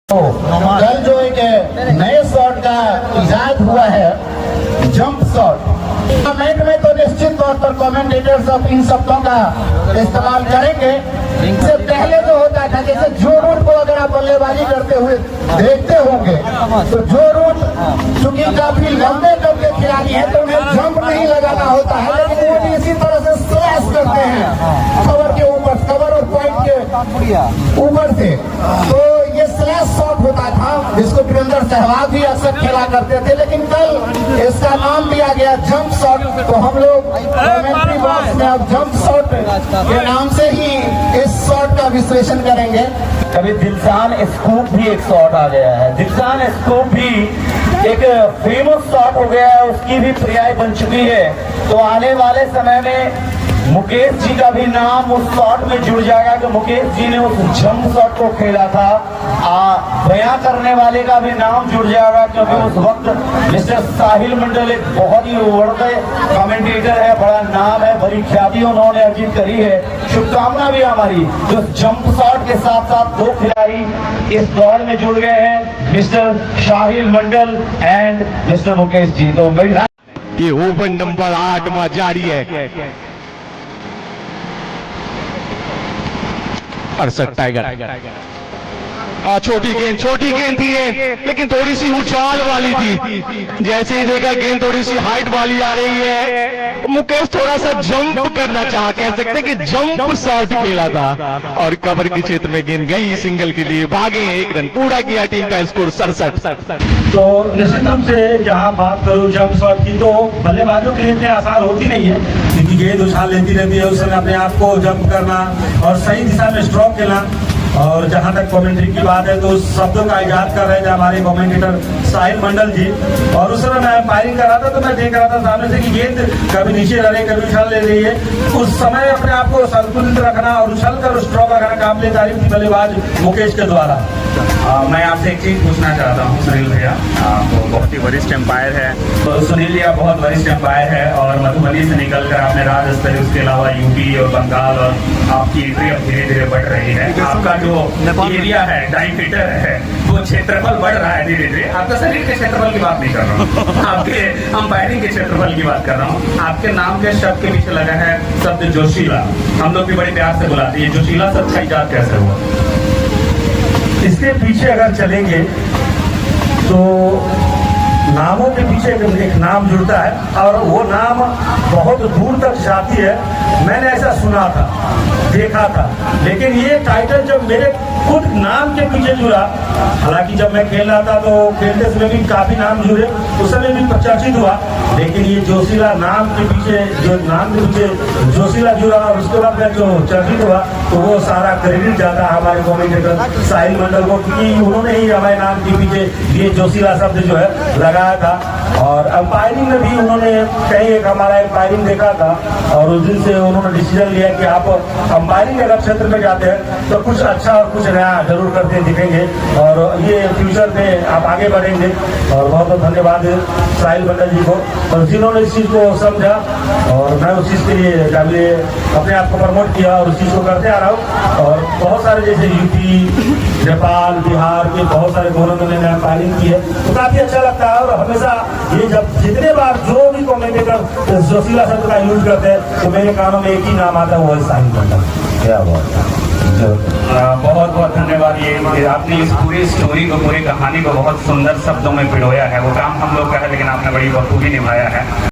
कल जो एक नए शॉट का इजाद हुआ है, जंप शॉट, टूर्नामेंट में तो निश्चित तौर पर कमेंटेटर्स अब इन शब्दों का इस्तेमाल करेंगे। इससे पहले जो होता था, जैसे जो रूट को अगर आप बल्लेबाजी करते हुए देखते होंगे तो जो रूट चूंकि काफी लंबे कद के खिलाड़ी हैं तो उन्हें जंप नहीं लगाना होता है, लेकिन वो भी इसी तरह से स्लैश करते हैं कवर के ऊपर, कवर और पॉइंट के ऊपर से। तो ये स्लैश शॉट होता था जिसको वीरेंद्र सहवाग भी अक्सर खेला करते थे, लेकिन कल इसका नाम दिया गया जंप शॉट। तो हम लोग कमेंट्री बॉक्स में अब जंप शॉट के नाम से ही इस शॉट का विश्लेषण करेंगे। कभी दिलशान स्कूप भी एक शॉट आ गया है, दिलशान स्कूप भी एक फेमस शॉट हो गया है, उसकी भी पर्याय बन चुकी है। तो आने वाले समय में मुकेश जी का भी नाम उस शॉट में जुड़ जाएगा कि मुकेश जी ने उस जंप शॉट को खेला था। बयां करने वाले का भी नाम जुड़ जाएगा, क्योंकि उस वक्त मिस्टर साहिल मंडल एक बहुत ही उभरते कमेंटेटर है, बड़ा नाम है, बड़ी ख्याति उन्होंने अर्जित करी है। शुभकामना भी हमारी जो जंप शॉट के साथ साथ दो खिलाड़ी इस दौड़ में जुड़ गए हैं, mister Sahil Mandal and mister Mukesh ji. तो मेरी ये ओवर नंबर 8 में जारी है। 68 टाइगर छोटी गेंद थी ये, लेकिन थोड़ी सी उछाल वाली थी। जैसे ही देखा गेंद थोड़ी सी हाइट वाली आ रही है, मुकेश थोड़ा सा जंप करना चाहा, कह सकते हैं कि जंप शॉट खेला था और कवर के क्षेत्र में गेंद गई सिंगल के लिए, भागे 1 रन पूरा किया टीम का स्कोर 67। तो निश्चित रूप से जहाँ बात करूँ जंप शॉट की, तो बल्लेबाजों के लिए इतनी आसान होती नहीं है, क्योंकि गेंद उछाल लेती रहती है, उस समय अपने आप को जंप करना और सही दिशा में स्ट्रोक खेलना। और जहां तक कमेंट्री की बात है तो उस शब्दों का इजाद कर रहे थे हमारे कमेंटेटर साहिल मंडल जी। और उस समय मैं एम्पायरिंग कर रहा था तो मैं देख रहा था सामने से कि गेंद कभी नीचे रह रही, कभी उछल ले रही है। उस समय अपने आप को संतुलित रखना और उछल कर स्ट्रोक लगाना काबिल तारीफ थी बल्लेबाज मुकेश के द्वारा। मैं आपसे एक चीज पूछना चाहता हूँ सुनील भैया, आप बहुत ही वरिष्ठ एम्पायर है। तो सुनील जी आप बहुत वरिष्ठ एम्पायर है और मधुबनी से निकलकर आपने राज्य स्तरीय, उसके अलावा यूपी और बंगाल, और आपकी एंट्री अब धीरे धीरे बढ़ रही है। आपका जो एरिया है, डायमीटर है, वो क्षेत्रफल बढ़ रहा है धीरे धीरे। आपका शरीर के क्षेत्रफल की बात नहीं कर रहा हूँ, आपके अंपायरिंग के क्षेत्रफल की बात कर रहा हूँ। आपके नाम के शब्द के पीछे लगा है शब्द जोशीला, हम लोग भी बड़े प्यार से बुलाते हैं। जोशीला शब्द का इजाद कैसे हुआ? इसके पीछे अगर चलेंगे तो नामों के पीछे एक नाम जुड़ता है और वो नाम बहुत दूर तक जाती है। मैंने ऐसा सुना था, देखा था, लेकिन ये टाइटल जब मेरे खुद नाम के पीछे जुड़ा, हालांकि जब मैं खेल रहा था तो खेलते समय भी काफी नाम जुड़े, उस समय भी चर्चित हुआ, लेकिन ये जोशीला नाम के पीछे, जो नाम के पीछे जोशीला जुड़ा और उसके बाद में जो चर्चित हुआ, तो वो सारा क्रेडिट जाता है हमारे कमेंटेटर साहिल मंडल को, क्योंकि उन्होंने ही हमारे नाम के पीछे ये जोशीला शब्द जो है लगाया था। और अंपायरिंग में भी उन्होंने कहीं एक हमारा अंपायरिंग देखा था और उस दिन से उन्होंने डिसीजन लिया कि आप अंपायरिंग अगर क्षेत्र में जाते हैं तो कुछ अच्छा और कुछ नया जरूर करते दिखेंगे और ये फ्यूचर में आप आगे बढ़ेंगे। और बहुत बहुत धन्यवाद साहिल मंडल जी को, और जिन्होंने इस चीज़ को समझा और मैं उस चीज़ के लिए अपने आप को प्रमोट किया और उस चीज़ को करते आ रहा हूँ। और बहुत सारे जैसे यूपी, नेपाल, बिहार के बहुत सारे गोलों में मैंने अंपायरिंग की है, तो काफ़ी अच्छा लगता है। और हमेशा ये जब जितने बार जो भी कमेंटेटर जोशीला शब्द का यूज करते हैं तो मेरे कानों में एक ही नाम आता है, वो है साहिल मंडल। क्या बहुत बहुत धन्यवाद। ये आपने इस पूरी स्टोरी को, पूरी कहानी को बहुत सुंदर शब्दों में पिरोया है। वो काम हम लोग का है, लेकिन आपने बड़ी बखूबी निभाया है।